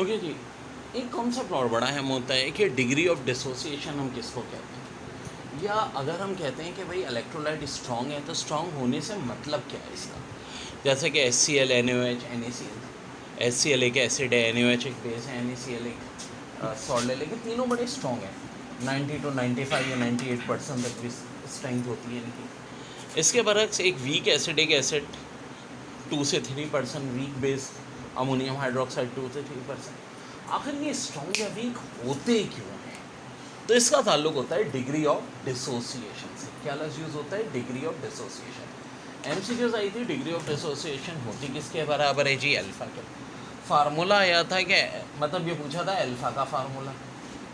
Okay जी, एक concept और बड़ा अहम होता है कि डिग्री ऑफ डिसोसिएशन हम किसको कहते हैं, या अगर हम कहते हैं कि भाई इलेक्ट्रोलाइट स्ट्रॉन्ग है तो स्ट्रॉन्ग होने से मतलब क्या है इसका। जैसे कि HCl, NaOH, NaCl। HCl एक एसिड है, NaOH एक बेस है, NaCl एक सॉल्ट है, लेकिन तीनों बड़े स्ट्रॉन्ग हैं। 90 to 95 या 98% तक भी स्ट्रेंथ होती है इनकी। इसके बरक्स एक वीक एसिड, एक एसिड 2 से 3%, वीक बेस अमोनियम हाइड्रोक्साइड 2 से 3%। आखिर ये स्ट्रॉन्ग या वीक होते क्यों हैं? तो इसका ताल्लुक होता है डिग्री ऑफ डिसोसिएशन से। क्या लफ्ज़ यूज़ होता है? Degree of dissociation. MCQs आई थी, डिग्री ऑफ डिसोसिएशन होती किसके बराबर है जी? अल्फ़ा के। फार्मूला आया था कि मतलब ये पूछा था अल्फ़ा का फार्मूला।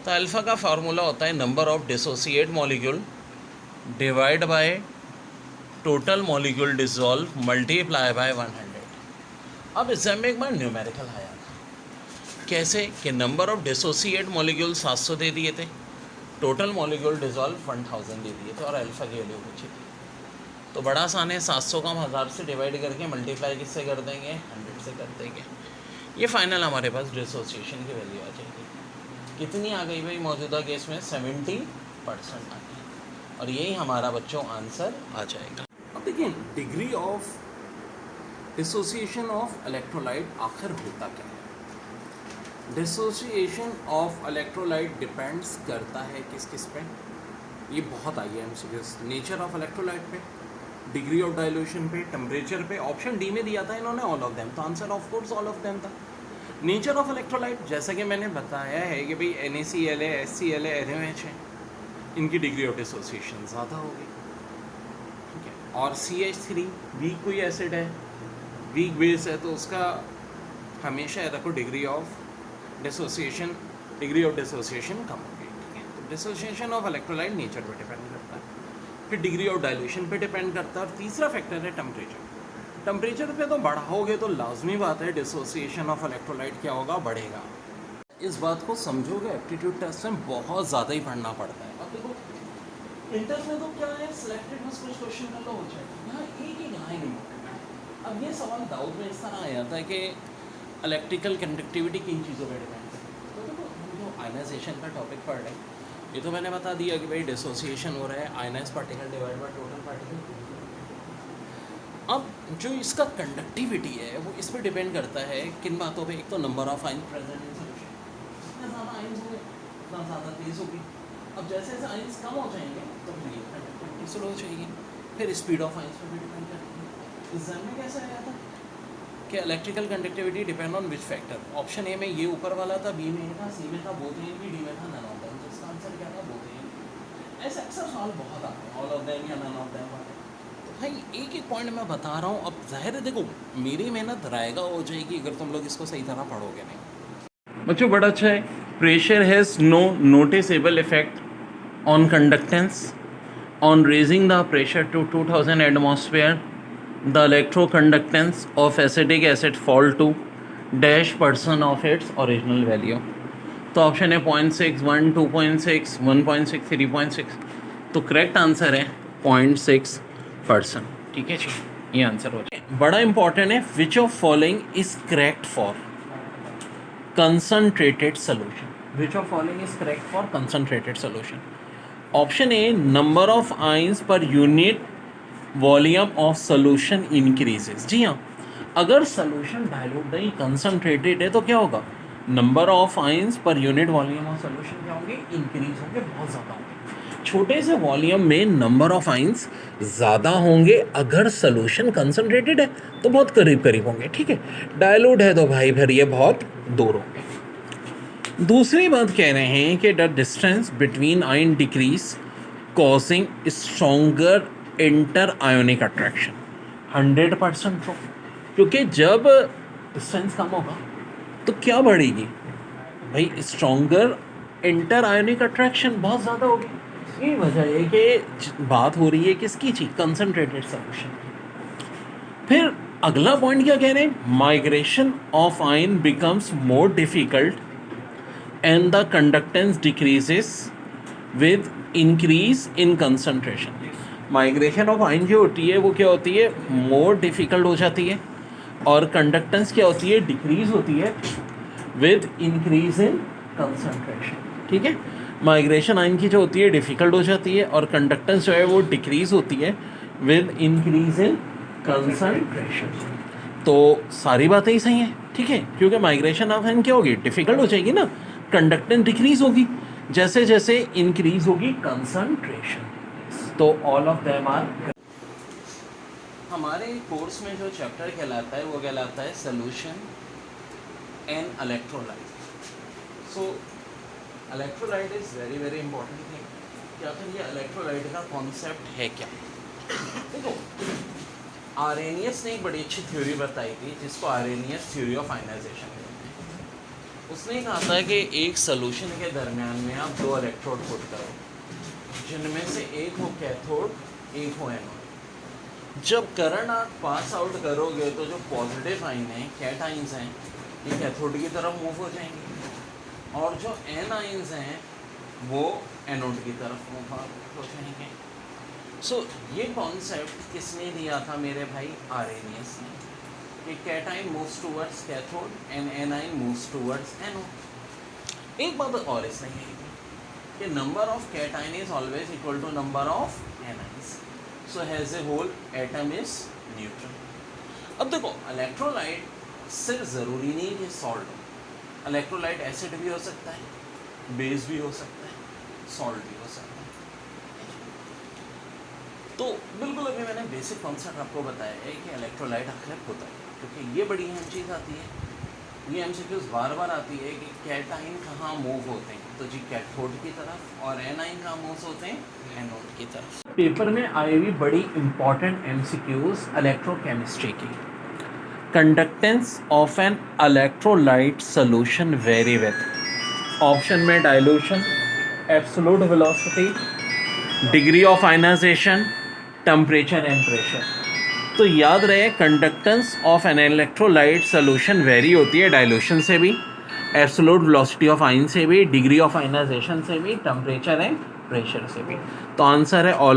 तो अल्फ़ा का फार्मूला होता है number of dissociate molecule divide by total molecule dissolve multiply by 100। अब एग्जाम में एक बार न्यूमेरिकल आया था, कैसे कि नंबर ऑफ डिसोसिएट मॉलिक्यूल 700 दे दिए थे, टोटल मॉलिक्यूल डिसॉल्व 1000 दे दिए थे और अल्फ़ा की वैल्यू पूछी थी। तो बड़ा आसान है, 700 को हम 1000 से डिवाइड करके मल्टीप्लाई किससे कर देंगे? 100 से कर देंगे। ये फाइनल हमारे पास डिसोसिएशन की वैल्यू आ जाएगी। कितनी आ गई भाई? मौजूदा केस में 70% आ गई, और यही हमारा बच्चों आंसर आ जाएगा। अब देखिए, degree of dissociation of electrolyte आखिर होता क्या है? डिसोसिएशन ऑफ इलेक्ट्रोलाइट डिपेंड्स करता है किस किस पे? ये बहुत आई है एमसीक्यूज। नेचर ऑफ इलेक्ट्रोलाइट पे, डिग्री ऑफ डाइल्यूशन पे, टेम्परेचर पे। ऑप्शन डी में दिया था इन्होंने ऑल ऑफ देम, तो answer of course all of them था। नेचर ऑफ इलेक्ट्रोलाइट, जैसा कि मैंने बताया है कि भाई NaCl है, HCl है, NaOH है, इनकी डिग्री ऑफ डिसोसिएशन ज़्यादा होगी, ठीक है। और CH3 वीक कोई एसिड है, वीक बेस है, तो उसका हमेशा याद रखो डिग्री ऑफ डिसोसिएशन कम होगी, ठीक है। तो डिसोसिएशन ऑफ इलेक्ट्रोलाइट नेचर पे डिपेंड करता है, फिर डिग्री ऑफ डाइल्यूशन पे डिपेंड करता है, और तीसरा फैक्टर है टेम्परेचर। टेम्परेचर पे तो बढ़ाओगे तो लाजमी बात है डिसोसिएशन ऑफ इलेक्ट्रोलाइट क्या होगा? बढ़ेगा। इस बात को समझोगे, एप्टीट्यूड टेस्ट में बहुत ज़्यादा ही पढ़ना पड़ता है। अब देखो इंटर में तो क्या है, सिलेक्टेड बस कुछ क्वेश्चन कर लो हो जाएगा, यहाँ एक ही लाइन इंपॉर्टेंट। अब ये सवाल दाऊद में इस तरह आया था कि इलेक्ट्रिकल कंडक्टिविटी किन चीज़ों पर डिपेंड करती है। तो देखो हम जो आयनाइजेशन का टॉपिक पढ़ रहे हैं, ये तो मैंने बता दिया कि भाई डिसोसिएशन हो रहा है, ionise particle divide by total particle. अब जो इसका कंडक्टिविटी है वो इस पर डिपेंड करता है किन बातों पे? एक तो number of ions present in solution, जितने ज़्यादा आइंस होंगे उतना ज़्यादा तेज़ होगी। अब जैसे जैसे आइंस कम हो जाएंगे तो फिर ये कंडक्टिविटी स्लो हो जाएगी। फिर स्पीड ऑफ आइंस पर भी डिपेंड करती है। एग्जाम में कैसे आया था कि electrical conductivity depend on which factor? Option A में ये ऊपर वाला था, बी में ये था, सी में था बोथ एंड बी, डी में था नन ऑफ देम। तो इसका आंसर क्या था? Both and. ऐसे अक्सर सवाल बहुत आते हैं, ऑल ऑफ देम या नन ऑफ देम वाले। तो भाई एक एक पॉइंट मैं बता रहा हूँ। अब जाहिर है देखो मेरी मेहनत रायगा हो जाएगी अगर तुम लोग इसको सही तरह पढ़ोगे नहीं। बच्चों बड़ा अच्छा है। Pressure has no noticeable effect on conductance on raising the pressure to 2000 atmosphere. The electroconductance of acetic acid fall to dash % of its original value. तो ऑप्शन है 0.6, 1, 2.6, 1.6, 3.6। तो करेक्ट आंसर है 0.6%, ठीक है जी, ये आंसर हो जाए। बड़ा इंपॉर्टेंट है, which of following is correct for concentrated solution? Which of following is correct for concentrated solution? Option A, number of ions per unit volume of solution increases. जी हाँ, अगर सोल्यूशन डाइल्यूट नहीं concentrated है तो क्या होगा? Number of ions per unit volume of solution क्या होंगे? इंक्रीज होंगे, बहुत ज़्यादा होंगे। छोटे से वॉल्यूम में नंबर ऑफ आइंस ज़्यादा होंगे, अगर सोल्यूशन कंसनट्रेटेड है तो बहुत करीब करीब होंगे, ठीक है। डाइल्यूट है तो भाई फिर ये बहुत दूर होंगे। दूसरी बात कह रहे हैं कि the distance between ion decrease causing stronger inter ionic attraction. 100% true, क्योंकि जब डिस्टेंस कम होगा तो क्या बढ़ेगी भाई? स्ट्रोंगर इंटर आयोनिक अट्रैक्शन बहुत ज़्यादा होगी। यही वजह है कि बात हो रही है किसकी? चीज कंसनट्रेटेड सोल्यूशन की। फिर अगला पॉइंट क्या कह रहे हैं? Migration of ion becomes more difficult and the conductance decreases with increase in concentration. Migration of ion जो होती है वो क्या होती है? मोर डिफ़िकल्ट हो जाती है, और कंडक्टेंस क्या होती है? डिक्रीज होती है विद इंक्रीज इन कंसंट्रेशन, ठीक है। माइग्रेशन आयन की जो होती है डिफ़िकल्ट हो जाती है और कंडक्टेंस जो है वो डिक्रीज होती है विद इंक्रीज इन कंसंट्रेशन। तो सारी बातें ही सही हैं, ठीक है, क्योंकि माइग्रेशन ऑफ आयन क्या होगी, डिफ़िकल्ट हो जाएगी ना, कंडक्टेंस डिक्रीज होगी जैसे जैसे इंक्रीज होगी कंसंट्रेशन। तो ऑल ऑफ देम आर। हमारे कोर्स में जो चैप्टर कहलाता है वो कहलाता है solution and electrolyte. So electrolyte is very very important thing कि आखिर ये इलेक्ट्रोलाइट का कॉन्सेप्ट है क्या। देखो, आर्रेनियस ने एक बड़ी अच्छी थ्योरी बताई थी जिसको आर्रेनियस थ्योरी ऑफ आयनाइजेशन कहते हैं। उसने कहा था कि एक सोल्यूशन के दरमियान में आप दो इलेक्ट्रोड पुट करो जिनमें से एक हो कैथोड एक हो एनोड। जब करंट आप पास आउट करोगे तो जो पॉजिटिव आइन है कैटाइंस हैं ये कैथोड की तरफ मूव हो जाएंगे और जो एनाइंस हैं वो एनोड की तरफ मूव हो जाएंगे। सो ये कॉन्सेप्ट किसने दिया था मेरे भाई, आर्रेनियस ने, कि cation moves towards cathode and anion moves towards anode. एक बात और इसने कही थी कि number of cation is always equal to number of anions, so has a whole atom is neutral. अब देखो, इलेक्ट्रोलाइट सिर्फ ज़रूरी नहीं कि सॉल्ट हो, इलेक्ट्रोलाइट एसिड भी हो सकता है, बेस भी हो सकता है, सॉल्ट भी हो सकता है। तो बिल्कुल अभी मैंने बेसिक कॉन्सेप्ट आपको बताया है कि इलेक्ट्रोलाइट आखिर होता है, क्योंकि ये बड़ी अहम चीज़ आती है। ये एमसीक्यूज़ बार बार आती है कि कैटाइन कहाँ मूव होते हैं, तो जी कैथोड की तरफ, और एनाइन कहाँ मूव होते हैं, एनोड की तरफ। पेपर में आई हुई बड़ी इंपॉर्टेंट एमसीक्यूज़ इलेक्ट्रोकेमिस्ट्री की। Conductance of an electrolyte solution vary with, option में dilution, absolute velocity, degree of ionisation, temperature and pressure. तो याद रहे, conductance of an electrolyte solution vary होती है डाइल्यूशन से भी, एब्सोल्यूट वेलोसिटी ऑफ आयन से भी, डिग्री ऑफ आयनाइजेशन से भी, टेम्परेचर एंड प्रेशर से भी। तो आंसर है ऑल